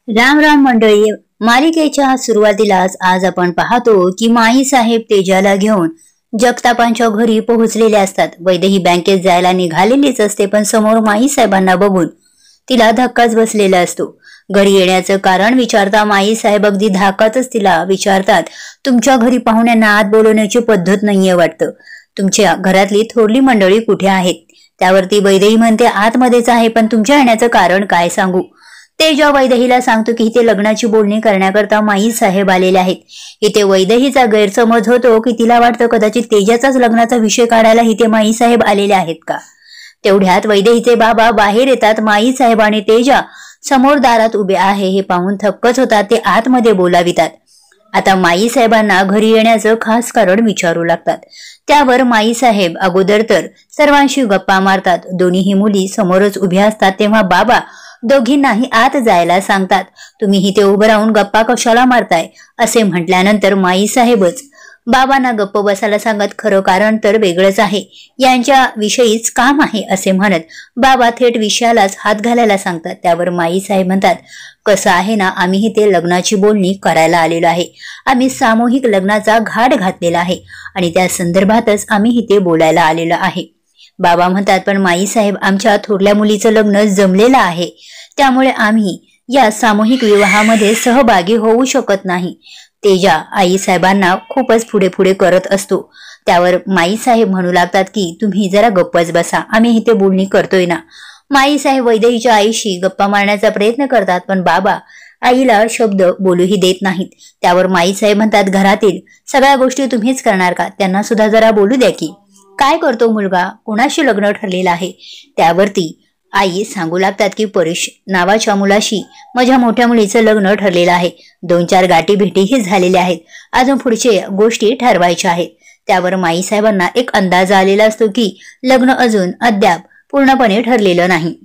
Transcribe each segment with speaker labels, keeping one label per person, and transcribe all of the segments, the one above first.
Speaker 1: राम राम मंडळी, मालिकेच्या सुरुवातीलाच आज आपण पाहतो की माई साहेब तेजाला घेऊन जगतापांच्या घरी पोहोचलेले असतात। वैदेही बँकेत जायला निघालेलीच असते, पण समोर माई साहेबांना बघून तिला धक्काच बसलेला असतो। घरी येण्याचं कारण विचारता माई साहेब अगदी धाकातच तिला विचारतात, तुमच्या घरी पाहुण्यांना आत बोलवण्याची पद्धत नाहीये वाटतं, तुमच्या घरातली थोरली मंडळी कुठे आहेत? त्यावरती वैदेही म्हणते, आतमध्येच आहे, पण तुमच्या येण्याचं कारण काय सांगू? तेजा वैदेहीला सांगतो की इथे लग्नाची बोलणी करण्याकरता माई साहेब आलेले आहेत। इथे वैदेहीचा गैरसमज होतो की तिला वाटतं कदाचित तेजाचाच लग्नाचा विषय काढायला इथे माई साहेब आलेले आहेत का। तेवढ्यात वैदेहीचे बाबा बाहेर येतात। माई साहेब आणि तेजा समोर दारात उभे आहे हे पाहून थक्कच होतात, ते आतमध्ये बोलावितात। आता माई साहेबांना घरी येण्याचं खास कारण विचारू लागतात। त्यावर माई साहेब अगोदर तर सर्वांशी गप्पा मारतात। दोन्ही मुली समोरच उभ्या असतात तेव्हा बाबा दोघींनाही आत जायला सांगतात। तुम्ही इथे उभं राहून गप्पा कशाला मारताय असे म्हटल्यानंतर माई साहेबच बाबांना गप्प बसायला सांगत, खरं कारण तर वेगळंच आहे, यांच्या विषयीच काम आहे असे म्हणत बाबा थेट विषयालाच हात घालायला सांगतात। त्यावर माई साहेब म्हणतात, कसं आहे ना, आम्ही इथे लग्नाची बोलणी करायला आलेलो आहे, आम्ही सामूहिक लग्नाचा घाट घातलेला आहे आणि त्या संदर्भातच आम्ही इथे बोलायला आलेलो आहे। बाबा म्हणतात, पण माई साहेब आमच्या थोरल्या मुलीचं लग्न जमलेलं आहे, त्यामुळे आम्ही या सामूहिक विवाहामध्ये सहभागी होऊ शकत नाही। तेजा आई साहेबांना खूपच पुढे पुढे करत असतो। त्यावर माई साहेब म्हणू लागतात की तुम्ही जरा गप्पच बसा, आम्ही इथे बोलणी करतोय ना। माई साहेब वैदेहीच्या आईशी गप्पा मारण्याचा प्रयत्न करतात, पण बाबा आईला शब्द बोलूही देत नाहीत। त्यावर माई साहेब म्हणतात, घरातील सगळ्या गोष्टी तुम्हीच करणार का? त्यांना सुद्धा जरा बोलू द्या की, काय करतो मुलगा, कोणाशी लग्न ठरलेलं आहे? त्यावरती आई सांगू लागतात की परेश नावाच्या मुलाशी माझ्या मोठ्या मुलीचं लग्न ठरलेलं आहे, 2-4 गाठी भेटीही झालेल्या आहेत, अजून पुढचे गोष्टी ठरवायच्या आहेत। त्यावर माई साहेबांना एक अंदाज आलेला असतो की लग्न अजून अद्याप पूर्णपणे ठरलेलं नाही।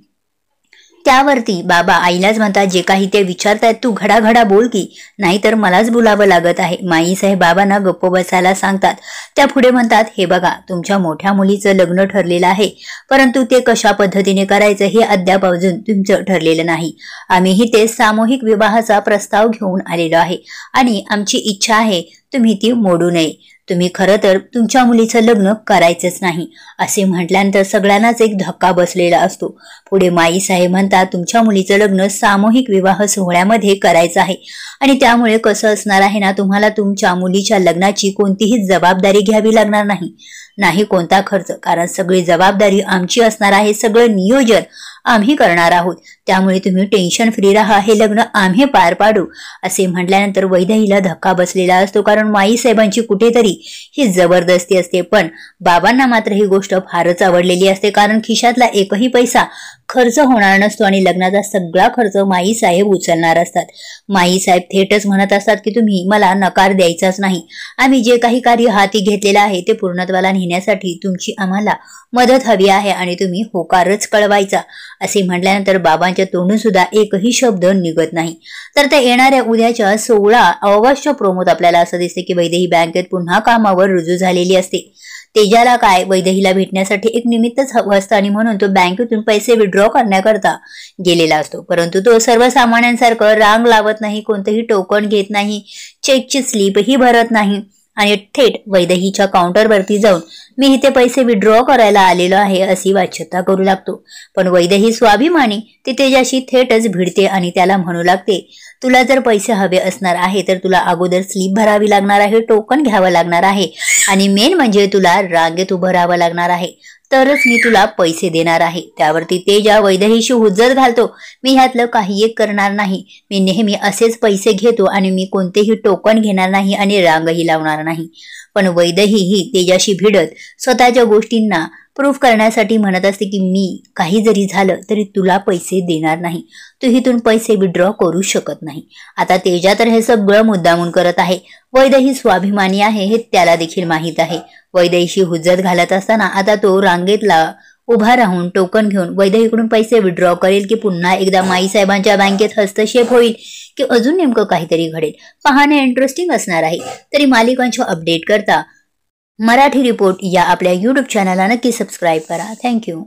Speaker 1: त्यावरती बाबा आईलाच म्हणतात, जे काही ते विचारतायत तू घडाघडा बोल की, नाहीतर मलाच बोलावं लागत आहे। माई साहेब बाबांना गप्प बसायला सांगतात। त्या पुढे म्हणतात, हे बघा, तुमच्या मोठ्या मुलीचं लग्न ठरलेलं आहे, परंतु ते कशा पद्धतीने करायचं हे अद्याप अजून तुमचं ठरलेलं नाही। आम्हीही ते सामूहिक विवाहाचा प्रस्ताव घेऊन आलेलो आहे आणि आमची इच्छा आहे तुम्ही ती मोडू नये। तुम्ही खरं तर तुमच्या मुलीचं लग्न करायचंच नाही असे म्हटल्यानंतर सगळ्यांनाच एक धक्का बसलेला असतो। पुढे माई साहेब म्हणतात, तुमच्या मुलीचं लग्न सामूहिक विवाह सोहळ्यामध्ये करायचं आहे आणि त्यामुळे कसं असणार आहे ना, तुम्हाला तुमच्या मुलीच्या लग्नाची कोणतीही जबाबदारी घ्यावी लागणार नाही, नाही कोणता खर्च, कारण सगळी जबाबदारी आमची असणार आहे, सगळं नियोजन आम्ही करणार आहोत, त्यामुळे तुम्ही टेन्शन फ्री राहा, हे लग्न आम्ही पार पाडू असे म्हटल्यानंतर वैदेहीला धक्का बसलेला असतो, कारण माई साहेबांची कुठेतरी ही जबरदस्ती असते। पण बाबांना मात्र ही गोष्ट फारच आवडलेली असते, कारण खिशातला एकही पैसा खर्च होणार नसतो आणि लग्नाचा सगळा खर्च माई साहेब उचलणार असतात। माई साहेब थेटच म्हणत असतात की तुम्ही मला नकार द्यायचाच नाही, आम्ही जे काही कार्य हाती घेतलेलं आहे ते पूर्णत्वाला नेण्यासाठी तुमची आम्हाला मदत हवी आहे आणि तुम्ही होकारच कळवायचा असे म्हटल्यानंतर बाबांच्या तोंडून सुद्धा एकही शब्द निघत नाही। तर त्या येणाऱ्या उद्याच्या 16 ऑगस्टच्या प्रोमोत आपल्याला असं दिसते की वैदेही बँकेत पुन्हा कामावर रुजू झालेली असते। तेजाला काय, वैदेहीला भेटण्यासाठी एक निमित्तच हवं असतं आणि म्हणून तो बँकेतून पैसे विड्रॉ करण्याकरता गेलेला असतो, परंतु तो सर्वसामान्यांसारखं रांग लावत नाही, कोणतंही टोकन घेत नाही, चेकची स्लिपही भरत नाही आणि थेट वैदेहीच्या काउंटरवरती जाऊन मी इथे पैसे विड्रॉ करायला आलेलो आहे अशी वाच्यता करू लागतो। पण वैदेही स्वाभिमानी ती तेजाशी थेटच भिडते आणि त्याला म्हणू लागते, तुला जर पैसे हवे असणार आहे तर तुला अगोदर स्लिप भरावी लागणार आहे, टोकन घ्यावं लागणार आहे आणि मेन म्हणजे तुला रांगेत उभं राहावं लागणार आहे, तरच मी तुला पैसे देणार आहे। त्यावरती तेजा वैदेहीशी हुज्जत घालतो, मी ह्यातलं काही एक करणार नाही, मी नेहमी असेच पैसे घेतो आणि मी कोणतेही टोकन घेणार नाही आणि रांगही लावणार नाही। पण वैदेही ही तेजाशी भिडत स्वतःच्या गोष्टींना प्रूफ करण्यासाठी म्हणत असते की मी काही जरी झालं तरी तुला पैसे देणार नाही, तू इथून पैसे विड्रॉ करू शकत नाही। आता तेजा तर हे सगळं मुद्दामून करत आहे, वैदेही स्वाभिमानी आहे हे त्याला देखील माहीत आहे। वैदेहीशी हुज्जत घालत असताना आता तो रांगेतला उभा राहून टोकन घेऊन वैदेहीकडून पैसे विड्रॉ करेल की पुन्हा एकदा माई साहेबांच्या बँकेत हस्तक्षेप होईल की अजून नेमकं काहीतरी घडेल, पाहणे इंटरेस्टिंग असणार आहे। तरी मालिकांच्या अपडेट करता मराठी रिपोर्ट या आपल्या YouTube चॅनलला नक्की सबस्क्राईब करा। थँक्यू।